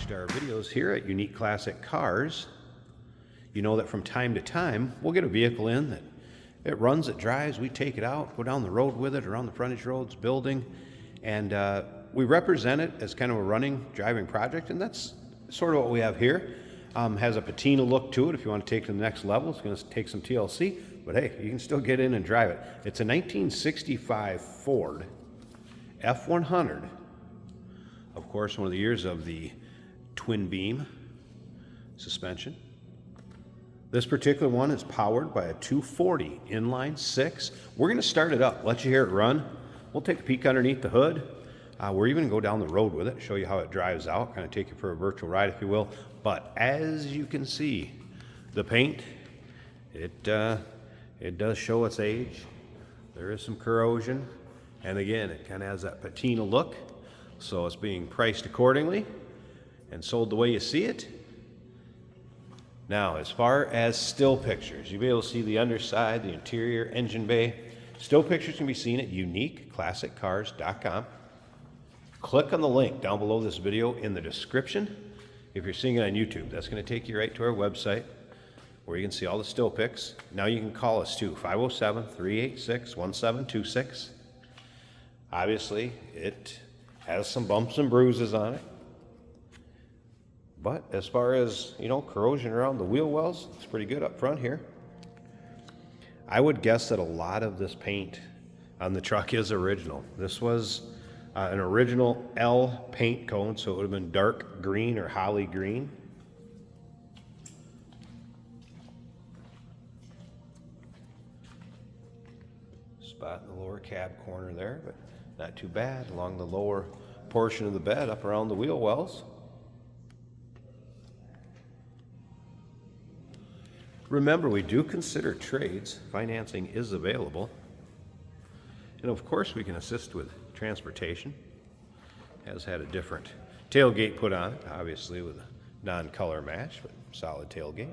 watched our videos here at Unique Classic Cars, you know that from time to time we'll get a vehicle in that it runs, it drives, we take it out, go down the road with it, around the frontage roads, building, and we represent it as kind of a running, driving project, and that's sort of what we have here. Has a patina look to it. If you want to take it to the next level, it's going to take some TLC, but hey, you can still get in and drive it. It's a 1965 Ford F100. Of course, one of the years of the twin beam suspension. This particular one is powered by a 240 inline six. We're going to start it up, let you hear it run. We'll take a peek underneath the hood. We're even going to go down the road with it, show you how it drives out, kind of take you for a virtual ride, if you will. But as you can see, the paint, it does show its age. There is some corrosion. And again, it kind of has that patina look. So it's being priced accordingly and sold the way you see it. Now, as far as still pictures, you'll be able to see the underside, the interior, engine bay. Still pictures can be seen at uniqueclassiccars.com. Click on the link down below this video in the description. If you're seeing it on YouTube, that's going to take you right to our website where you can see all the still pics. Now you can call us too, 507-386-1726. Obviously, it has some bumps and bruises on it. But as far as, you know, corrosion around the wheel wells, it's pretty good up front here. I would guess that a lot of this paint on the truck is original. This was an original L paint cone, so it would have been dark green or holly green. Spot in the lower cab corner there, but not too bad along the lower portion of the bed up around the wheel wells. Remember, we do consider trades. Financing is available. And of course, we can assist with transportation. Has had a different tailgate put on it, obviously with a non-color match, but solid tailgate.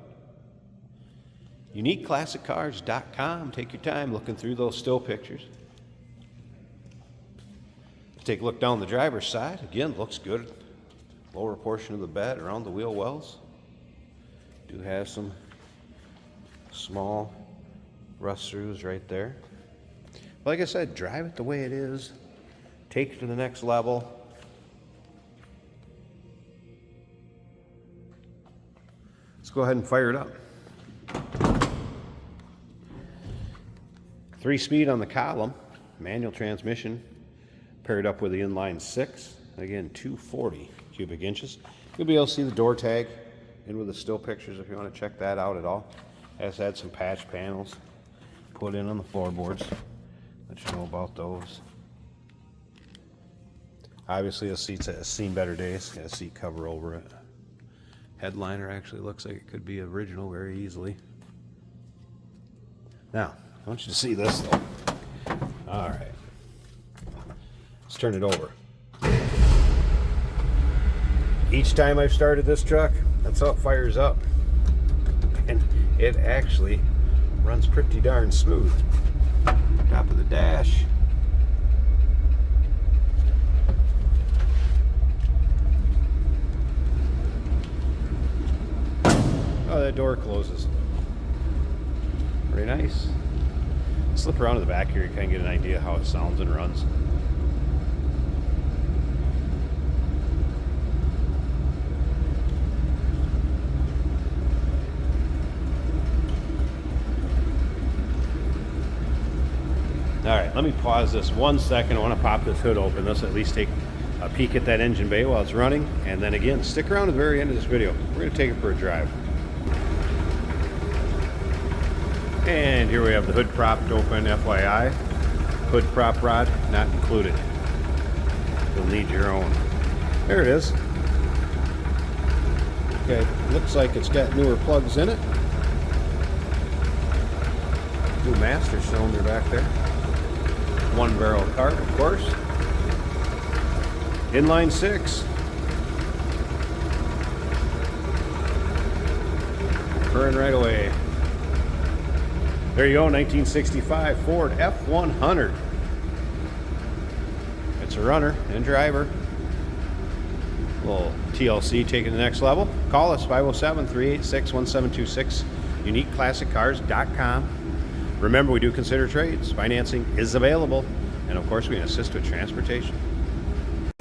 UniqueClassicCars.com. Take your time looking through those still pictures. Take a look down the driver's side. Again, looks good. Lower portion of the bed around the wheel wells. Do have some small rust throughs right there. Like I said, drive it the way it is. Take it to the next level. Let's go ahead and fire it up. 3-speed on the column, manual transmission, paired up with the inline six. Again, 240 cubic inches. You'll be able to see the door tag in with the still pictures if you want to check that out at all. Has had some patch panels put in on the floorboards. Let you know about those. Obviously, the seats have seen better days. Got a seat cover over it. Headliner actually looks like it could be original very easily. Now, I want you to see this though. All right. Let's turn it over. Each time I've started this truck, that's how it fires up. And it actually runs pretty darn smooth. Top of the dash. Oh, that door closes. Very nice. Slip around to the back here, you kind of get an idea how it sounds and runs. All right, let me pause this 1 second. I want to pop this hood open. Let's at least take a peek at that engine bay while it's running. And then again, stick around to the very end of this video. We're going to take it for a drive. And here we have the hood propped open, FYI. Hood prop rod not included. You'll need your own. There it is. Okay, looks like it's got newer plugs in it. New master cylinder back there. 1 barrel cart, of course. Inline six. Burn right away. There you go, 1965 Ford F100. It's a runner and driver. Little TLC taking the next level. Call us 507-386-1726, uniqueclassiccars.com. Remember, we do consider trades. Financing is available. And of course, we can assist with transportation.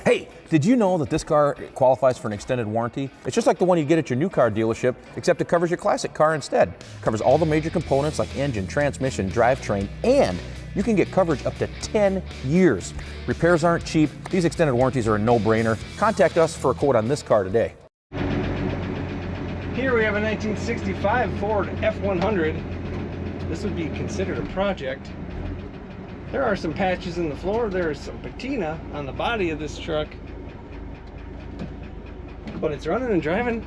Hey, did you know that this car qualifies for an extended warranty? It's just like the one you get at your new car dealership, except it covers your classic car instead. It covers all the major components like engine, transmission, drivetrain, and you can get coverage up to 10 years. Repairs aren't cheap. These extended warranties are a no-brainer. Contact us for a quote on this car today. Here we have a 1965 Ford F100. This would be considered a project. There are some patches in the floor. There is some patina on the body of this truck. But it's running and driving.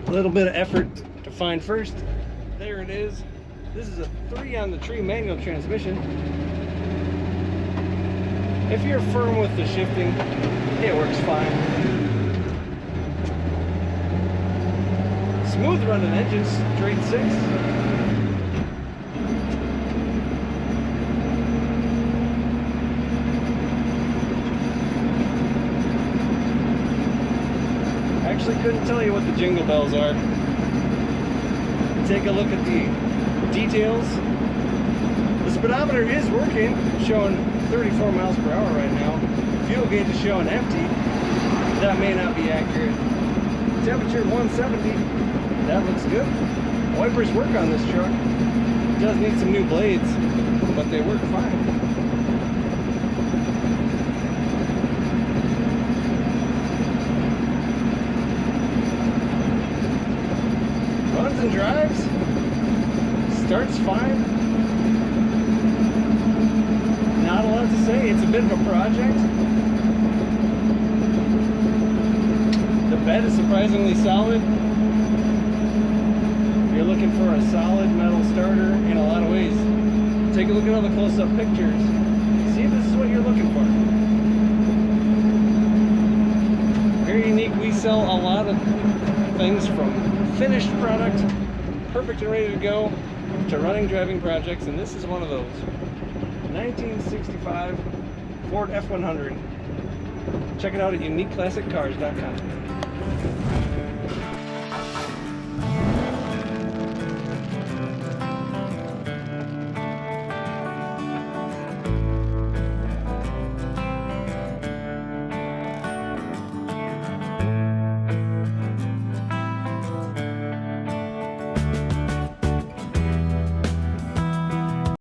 A little bit of effort to find first. There it is. This is a 3 on the tree manual transmission. If you're firm with the shifting, it works fine. Smooth running engine, straight 6. Actually couldn't tell you what the jingle bells are. Take a look at the details. The speedometer is working, showing 34 miles per hour right now. Fuel gauge is showing empty. That may not be accurate. Temperature 170. That looks good. Wipers work on this truck. It does need some new blades, but they work fine. Runs and drives, starts fine. Not a lot to say, it's a bit of a project. The bed is surprisingly solid. If you're looking for a solid metal starter in a lot of ways, take a look at all the close-up pictures. See if this is what you're looking for. Very unique. We sell a lot of things from finished product, perfect and ready to go, to running driving projects, and this is one of those. 1965 Ford F100. Check it out at uniqueclassiccars.com.